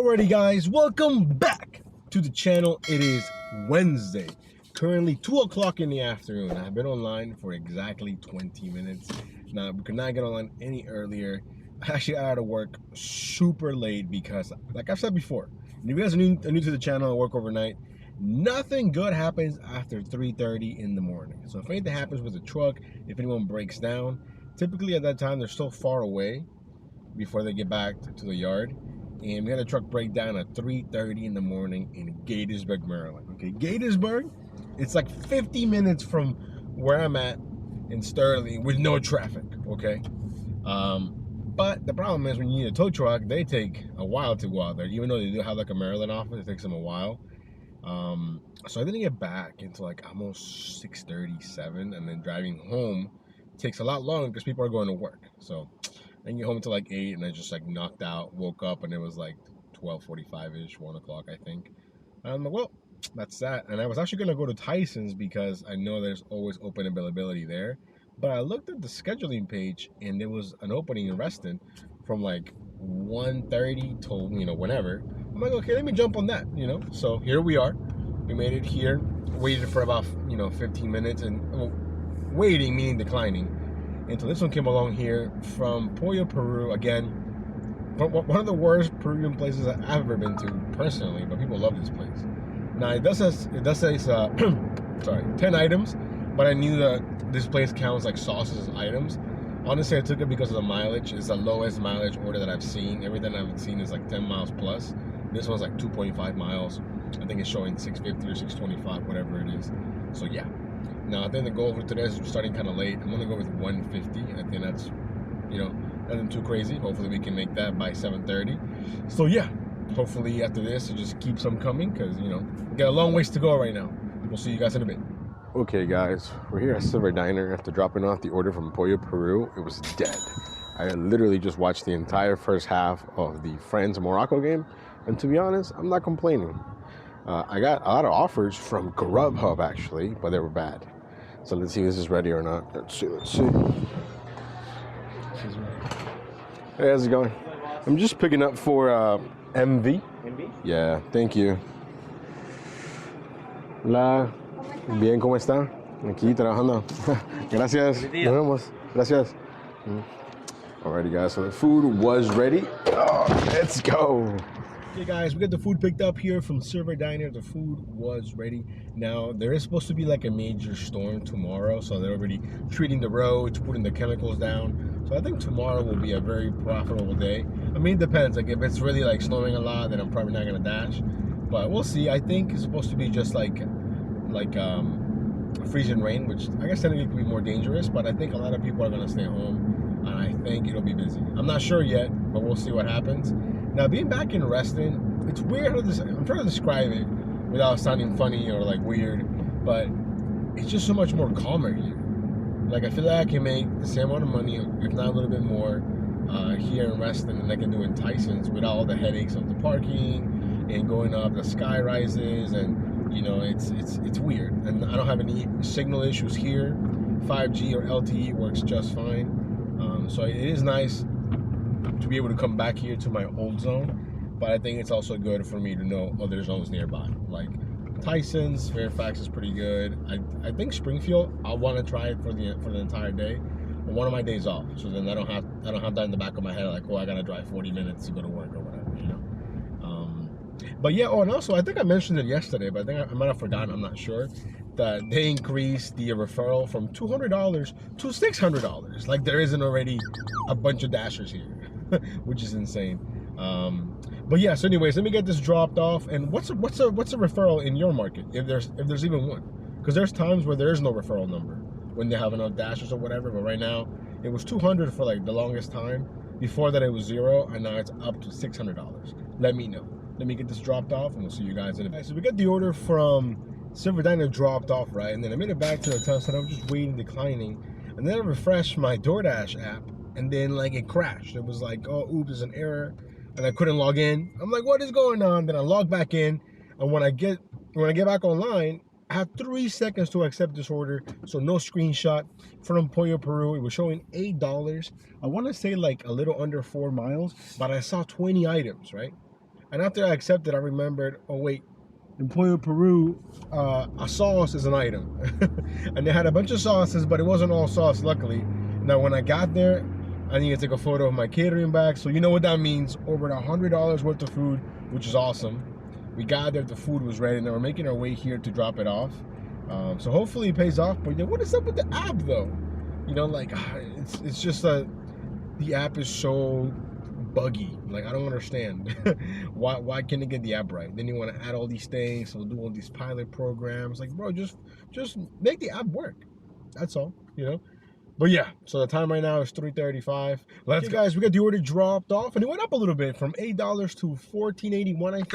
Alrighty guys, welcome back to the channel. It is Wednesday, currently 2 o'clock in the afternoon. I've been online for exactly 20 minutes. Now, we could not get online any earlier. I actually got out of work super late because, like I've said before, if you guys are new to the channel and work overnight, nothing good happens after 3:30 in the morning. So if anything happens with the truck, if anyone breaks down, typically at that time they're still far away before they get back to the yard. And we had a truck break down at 3:30 in the morning in Gaithersburg, Maryland. Okay, Gaithersburg, it's like 50 minutes from where I'm at in Sterling with no traffic, okay? But the problem is when you need a tow truck, they take a while to go out there. Even though they do have like a Maryland office, it takes them a while. So I didn't get back until like almost 6:37, and then driving home takes a lot longer because people are going to work. So I didn't get home until like 8, and I just like knocked out, woke up, and it was like 12:45-ish, 1 o'clock, I think. And I'm like, well, that's that. And I was actually going to go to Tyson's because I know there's always open availability there. But I looked at the scheduling page, and there was an opening in Reston from like 1:30 till, whenever. I'm like, okay, let me jump on that, So here we are. We made it here, waited for about, 15 minutes, and waiting meaning declining, until this one came along here from Pollo, Peru. Again, one of the worst Peruvian places I've ever been to personally, but people love this place. Now it does say 10 items, but I knew that this place counts like sauces as items. Honestly, I took it because of the mileage. It's the lowest mileage order that I've seen. Everything I've seen is like 10 miles plus. This one's like 2.5 miles. I think it's showing 650 or 625, whatever it is. So yeah. Now, I think the goal for today is starting kind of late. I'm going to go with 150. I think that's, nothing too crazy. Hopefully we can make that by 7:30. So yeah, hopefully after this, it just keeps them coming because, we got a long ways to go right now. We'll see you guys in a bit. Okay, guys, we're here at Silver Diner after dropping off the order from Pollo, Peru. It was dead. I literally just watched the entire first half of the France-Morocco game, and to be honest, I'm not complaining. I got a lot of offers from Grubhub, actually, but they were bad. So let's see if this is ready or not. Let's see. Hey, how's it going? I'm just picking up for MV. MV? Yeah, thank you. Hola. Bien, ¿cómo está? Aquí trabajando. Gracias. Nos vemos. Gracias. Alrighty, guys, so the food was ready. Oh, let's go. Okay, guys, we got the food picked up here from Silver Diner. The food was ready. Now, there is supposed to be like a major storm tomorrow, so they're already treating the roads, putting the chemicals down. So I think tomorrow will be a very profitable day. I mean, it depends. Like, if it's really like snowing a lot, then I'm probably not gonna dash. But we'll see. I think it's supposed to be just like freezing rain, which I guess technically could be more dangerous. But I think a lot of people are gonna stay home, and I think it'll be busy. I'm not sure yet, but we'll see what happens. Now, being back in Reston, it's weird how I'm trying to describe it without sounding funny or like weird, but it's just so much more calmer here. Like, I feel like I can make the same amount of money, if not a little bit more, here in Reston than I can do in Tyson's without all the headaches of the parking and going up the sky rises, and it's weird. And I don't have any signal issues here. 5G or LTE works just fine. So it is nice to be able to come back here to my old zone, but I think it's also good for me to know other zones nearby. Like Tyson's, Fairfax is pretty good. I think Springfield, I want to try it for the entire day, on one of my days off. So then I don't have that in the back of my head like, oh, I gotta drive 40 minutes to go to work or whatever, But yeah, and also I think I mentioned it yesterday, but I think I might have forgotten. I'm not sure that they increased the referral from $200 to $600. Like, there isn't already a bunch of dashers here. Which is insane. But yeah, so anyways, let me get this dropped off. And what's a referral in your market, if there's even one? Because there's times where there is no referral number when they have enough dashers or whatever. But right now it was $200 for like the longest time. Before that it was $0, and now it's up to $600. Let me know. Let me get this dropped off, and we'll see you guys in a bit. So we got the order from Silver Diner dropped off, right? And then I made it back to the hotel, so I was just waiting, declining, and then I refreshed my Doordash app. And then like it crashed. It was like, oh, oops, there's an error, and I couldn't log in. I'm like, what is going on? Then I log back in, and when I get back online, I have 3 seconds to accept this order. So no screenshot from Pollo, Peru. It was showing $8. I want to say like a little under 4 miles, but I saw 20 items, right? And after I accepted, I remembered, oh wait, in Pollo Peru, a sauce is an item. And they had a bunch of sauces, but it wasn't all sauce, luckily. Now, when I got there, I needed to take a photo of my catering bag. So you know what that means. Over $100 worth of food, which is awesome. We got there, the food was ready, and we're making our way here to drop it off. So hopefully it pays off. But yeah, what is up with the app, though? You know, like, it's just the app is so buggy. Like, I don't understand. why can't they get the app right? Then you want to add all these things, so do all these pilot programs. Like, bro, just make the app work. That's all, you know. But yeah, so the time right now is 3:35. Let's go, guys. We got the order dropped off, and it went up a little bit from $8 to $14.81, I think.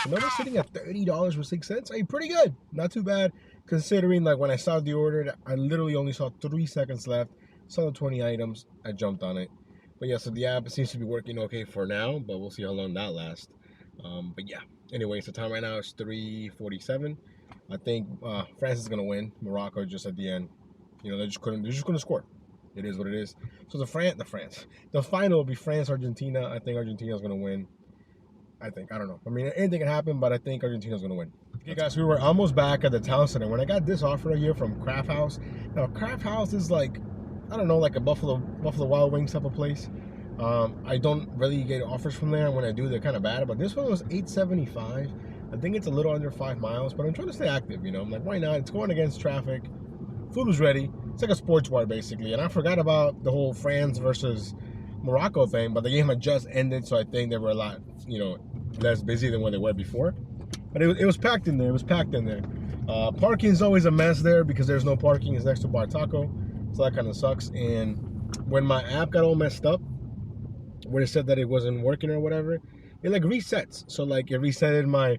So now we're sitting at $30.06. Hey, pretty good. Not too bad, considering like when I saw the order, I literally only saw 3 seconds left. Saw the 20 items. I jumped on it. But yeah, so the app seems to be working okay for now, but we'll see how long that lasts. But yeah, anyway, so time right now is 3:47. I think France is gonna win. Morocco just at the end. You know, they're just gonna score. It is what it is. So the final will be France-Argentina. I think Argentina's gonna win. I don't know. I mean, anything can happen, but I think Argentina's gonna win. Okay, guys, we were almost back at the town center when I got this offer here from Craft House. Now, Craft House is like, I don't know, like a Buffalo Wild Wings type of place. I don't really get offers from there. When I do, they're kind of bad. But this one was $8.75. I think it's a little under 5 miles, but I'm trying to stay active, you know. I'm like, why not? It's going against traffic. Food was ready. It's like a sports bar, basically. And I forgot about the whole France versus Morocco thing, but the game had just ended, so I think they were a lot, you know, less busy than when they were before. But it was packed in there. It was packed in there. Parking is always a mess there because there's no parking. It's next to Bar Taco. So that kind of sucks. And when my app got all messed up, when it said that it wasn't working or whatever, it like resets. So like it resetted my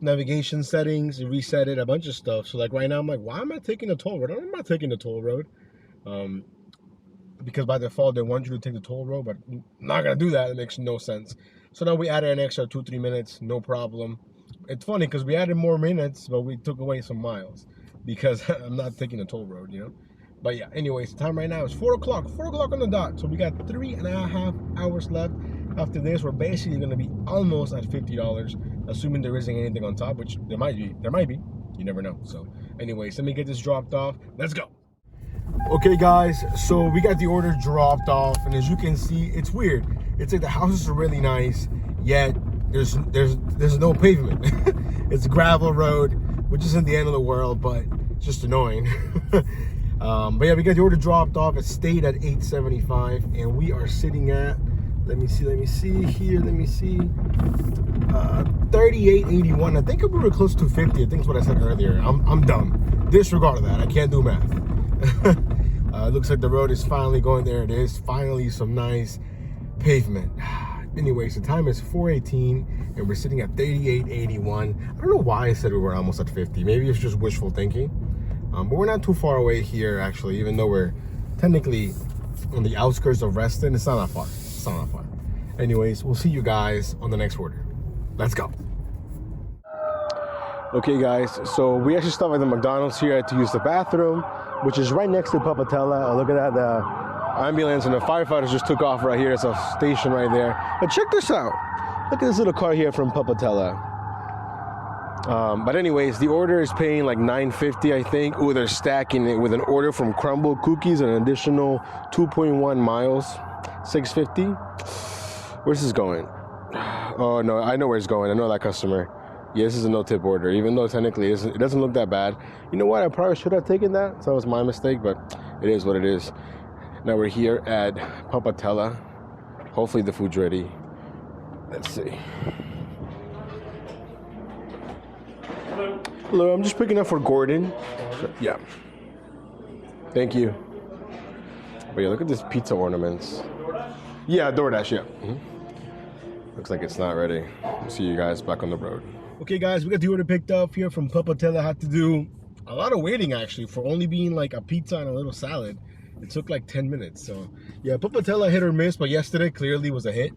navigation settings, it resetted a bunch of stuff. So like right now I'm like, why am I taking the toll road? I'm not taking the toll road. Because by default they want you to take the toll road, but I'm not gonna do that. It makes no sense. So now we added an extra 2-3 minutes, no problem. It's funny because we added more minutes, but we took away some miles because I'm not taking the toll road, you know. But yeah, anyways, the time right now is 4 o'clock on the dot. So we got 3.5 hours left. After this, we're basically gonna be almost at $50, assuming there isn't anything on top, which there might be. You never know. So anyways, let me get this dropped off. Let's go. Okay, guys, so we got the order dropped off, and as you can see, it's weird. It's like the houses are really nice, yet there's no pavement. It's a gravel road, which isn't the end of the world, but it's just annoying. But yeah, we got the order dropped off. It stayed at $8.75, and we are sitting at, let me see here, $38.81. I think we were close to $50. I think that's what I said earlier. I'm dumb. Disregard of that. I can't do math. It looks like the road is finally going. There it is. Finally, some nice pavement. Anyways, the time is 4:18, and we're sitting at $38.81. I don't know why I said we were almost at 50. Maybe it's just wishful thinking. But we're not too far away here, actually, even though we're technically on the outskirts of Reston. It's not that far. Anyways, we'll see you guys on the next order. Let's go. Okay, guys, so we actually stopped at the McDonald's here to use the bathroom, which is right next to Papatella. Oh, look at that. The ambulance and the firefighters just took off right here. It's a station right there. But check this out. Look at this little car here from Papatella. But anyways, the order is paying like $9.50, I think. Ooh, they're stacking it with an order from Crumble Cookies, an additional 2.1 miles, $6.50. Where's this going? Oh no, I know where it's going. I know that customer. Yeah, this is a no-tip order, even though technically it doesn't look that bad. You know what? I probably should have taken that. So that was my mistake, but it is what it is. Now we're here at Papatella. Hopefully the food's ready. Let's see. Hello, I'm just picking up for Gordon. Yeah. Thank you. But yeah, look at this pizza ornaments. Yeah, DoorDash, yeah. Looks like it's not ready. We'll see you guys back on the road. Okay, guys, we got the order picked up here from Papatella. I had to do a lot of waiting, actually, for only being like a pizza and a little salad. It took like 10 minutes. So, yeah, Papatella hit or miss, but yesterday clearly was a hit.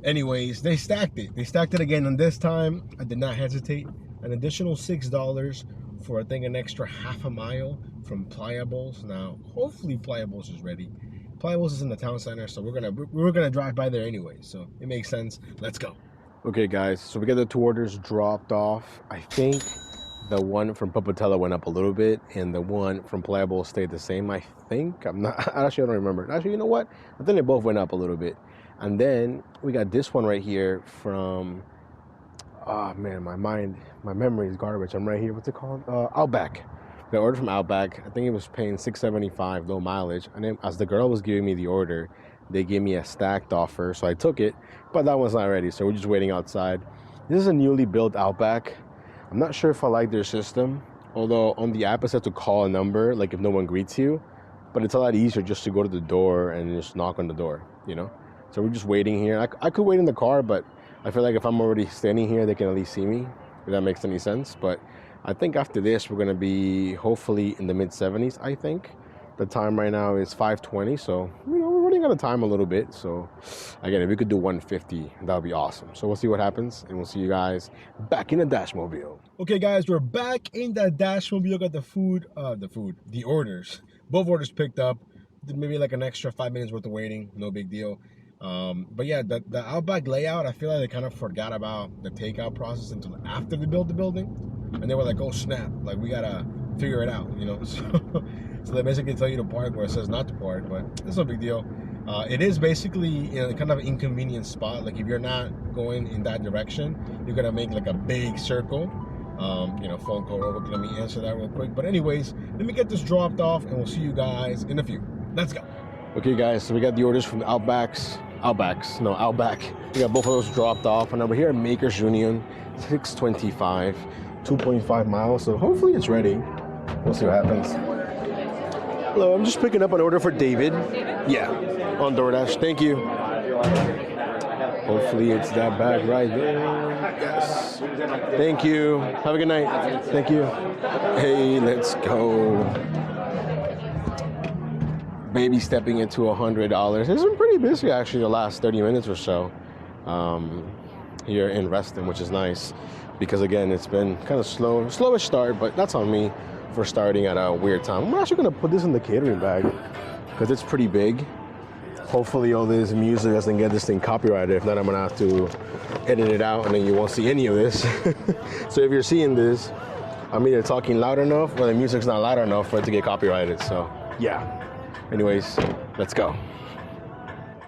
Anyways, they stacked it. They stacked it again, and this time I did not hesitate. An additional $6 for, I think, an extra half a mile from Pliables. Now, hopefully Pliables is ready. Pliables is in the town center, so we're gonna drive by there anyway, so it makes sense. Let's go. Okay, guys, so we got the 2 orders dropped off. I think the one from Papatella went up a little bit, and the one from Playable stayed the same. I think I'm not actually, I don't remember. Actually, you know what? I think they both went up a little bit. And then we got this one right here from, oh man, my memory is garbage. I'm right here. What's it called? Outback. The order from Outback. I think it was paying $6.75, low mileage. And then as the girl was giving me the order, they gave me a stacked offer, so I took it. But that one's not ready, so we're just waiting outside. This is a newly built Outback. I'm not sure if I like their system, although on the app it says to call a number, like if no one greets you. But it's a lot easier just to go to the door and just knock on the door, you know? So we're just waiting here. I could wait in the car, but I feel like if I'm already standing here, they can at least see me, if that makes any sense. But I think after this, we're going to be hopefully in the mid-70s, I think. The time right now is 5:20, so, you know, we're running out of time a little bit. So, again, if we could do 150, that would be awesome. So we'll see what happens, and we'll see you guys back in the Dashmobile. Okay, guys, we're back in the Dashmobile. Got the orders. Both orders picked up. Maybe like an extra 5 minutes worth of waiting. No big deal. But yeah, the Outback layout, I feel like they kind of forgot about the takeout process until after they built the building. And they were like, oh snap, like we gotta figure it out, you know? So they basically tell you to park where it says not to park, but it's no big deal. It is basically in a kind of inconvenient spot. Like if you're not going in that direction, you're gonna make like a big circle. You know, phone call over, let me answer that real quick. But anyways, let me get this dropped off and we'll see you guys in a few. Let's go. Okay guys, so we got the orders from Outback. We got both of those dropped off, and over here at Makers Union, 625, 2.5 miles. So hopefully it's ready. We'll see what happens. Hello, I'm just picking up an order for David. Yeah, on DoorDash. Thank you. Hopefully it's that bag right there. Yes. Thank you. Have a good night. Thank you. Hey, let's go. Baby stepping into $100. It's been pretty busy actually the last 30 minutes or so here in Reston, which is nice because again it's been kind of slowish start, but that's on me for starting at a weird time. I'm actually gonna put this in the catering bag because it's pretty big. Hopefully all this music doesn't get this thing copyrighted. If not, I'm gonna have to edit it out and then you won't see any of this. So if you're seeing this, I'm either talking loud enough or the music's not loud enough for it to get copyrighted. So yeah. Anyways, let's go.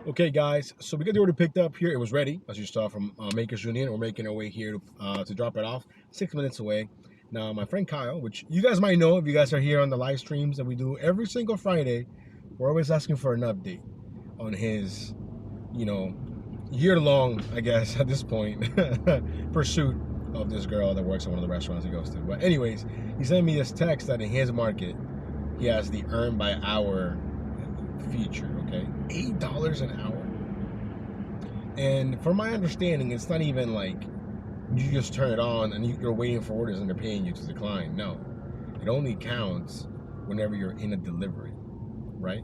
Okay, guys, so we got the order picked up here. It was ready, as you saw from Makers Union. We're making our way here to drop it off, 6 minutes away. Now, my friend Kyle, which you guys might know if you guys are here on the live streams that we do every single Friday, we're always asking for an update on his, you know, year-long, I guess, at this point, pursuit of this girl that works at one of the restaurants he goes to. But anyways, he sent me this text that in his market, he has the earn by hour feature, okay? $8 an hour. And from my understanding, it's not even like you just turn it on and you're waiting for orders and they're paying you to decline. No, it only counts whenever you're in a delivery, right?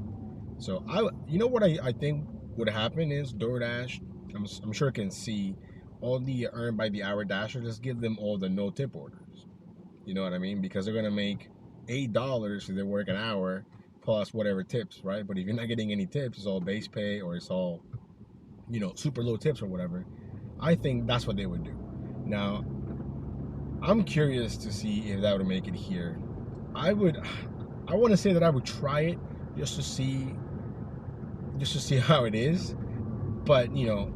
So you know what I think would happen is DoorDash, I'm sure can see all the earn by the hour dasher, just give them all the no tip orders. You know what I mean? Because they're gonna make $8 if they work an hour plus whatever tips, right? But if you're not getting any tips, it's all base pay or it's all, you know, super low tips or whatever. I think that's what they would do. Now, I'm curious to see if that would make it here. I want to say that I would try it just to see how it is, but you know,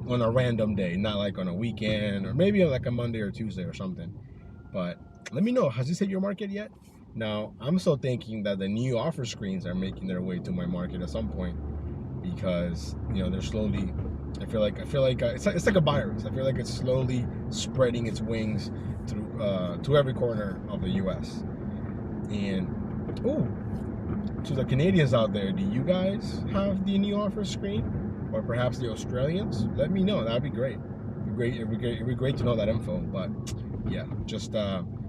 on a random day, not like on a weekend or maybe on like a Monday or Tuesday or something. But let me know, has this hit your market yet? Now, I'm still thinking that the new offer screens are making their way to my market at some point because, you know, they're slowly, I feel like it's like a virus. I feel like it's slowly spreading its wings through to every corner of the U.S. And, to the Canadians out there, do you guys have the new offer screen? Or perhaps the Australians? Let me know, that'd be great. It'd be great to know that info, but yeah, just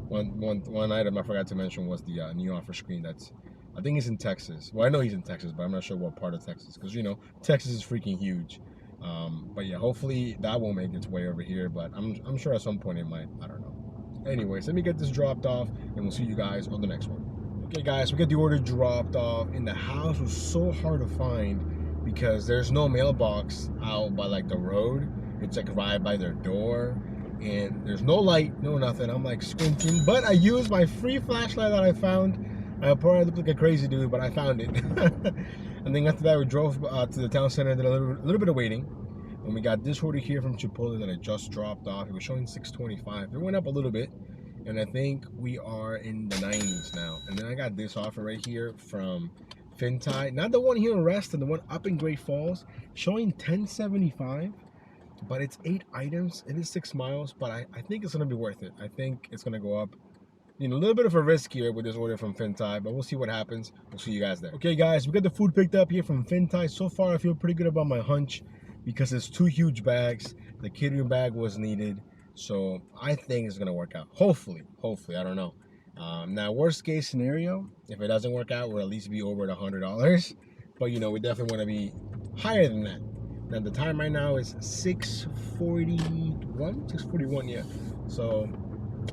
one item I forgot to mention was the new offer screen. That's, I think he's in Texas. Well, I know he's in Texas, but I'm not sure what part of Texas, because you know Texas is freaking huge. But yeah, hopefully that won't make its way over here, but I'm sure at some point it might. I don't know. Anyways, let me get this dropped off, and we'll see you guys on the next one. Okay, guys, we got the order dropped off, and the house was so hard to find because there's no mailbox out by like the road. It's like right by their door, and there's no light, no nothing. I'm like squinting, but I used my free flashlight that I found. I probably looked like a crazy dude, but I found it. And then after that, we drove to the town center, did a little bit of waiting. And we got this order here from Chipotle that I just dropped off. It was showing 625. It went up a little bit, and I think we are in the 90s now. And then I got this offer right here from Fintai, not the one here in Reston, the one up in Great Falls, showing 1075. But it's 8 items. It is 6 miles, but I think it's gonna be worth it. I think it's gonna go up. You know, a little bit of a risk here with this order from Fintai, but we'll see what happens. We'll see you guys there. Okay, guys, we got the food picked up here from Fintai. So far, I feel pretty good about my hunch because it's 2 huge bags. The catering bag was needed, so I think it's gonna work out. Hopefully, I don't know. Now, worst case scenario, if it doesn't work out, we'll at least be over at $100. But you know, we definitely want to be higher than that. Now, the time right now is 6:41, yeah. So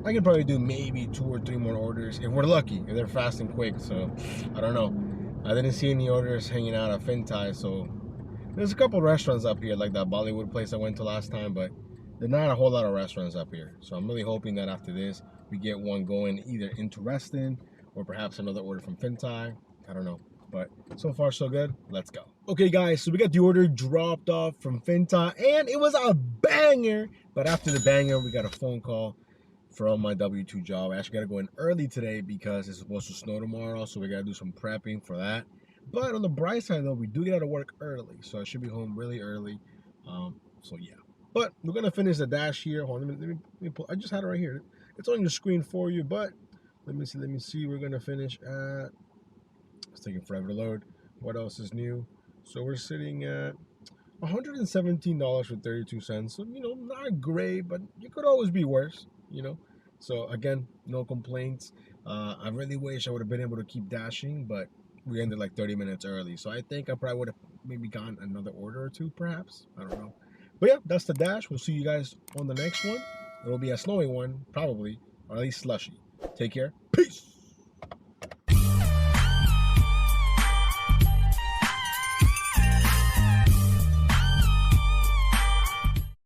I can probably do maybe 2 or 3 more orders if we're lucky, if they're fast and quick. So I don't know. I didn't see any orders hanging out at Fintai, so there's a couple restaurants up here, like that Bollywood place I went to last time, but there's not a whole lot of restaurants up here. So I'm really hoping that after this, we get one going either into Reston or perhaps another order from Fintai. I don't know. But so far, so good. Let's go. Okay, guys, so we got the order dropped off from Fintai, and it was a banger. But after the banger, we got a phone call from my W-2 job. I actually got to go in early today because it's supposed to snow tomorrow, so we got to do some prepping for that. But on the bright side, though, we do get out of work early, so I should be home really early. So, yeah. But we're going to finish the dash here. Hold on, let me pull. I just had it right here. It's on your screen for you, but let me see. We're going to finish at... It's taking forever to load. What else is new? So we're sitting at $117.32. So, you know, not great, but it could always be worse, you know. So, again, no complaints. I really wish I would have been able to keep dashing, but we ended like 30 minutes early. So I think I probably would have maybe gotten another order or 2, perhaps. I don't know. But yeah, that's the dash. We'll see you guys on the next one. It'll be a snowy one, probably, or at least slushy. Take care. Peace.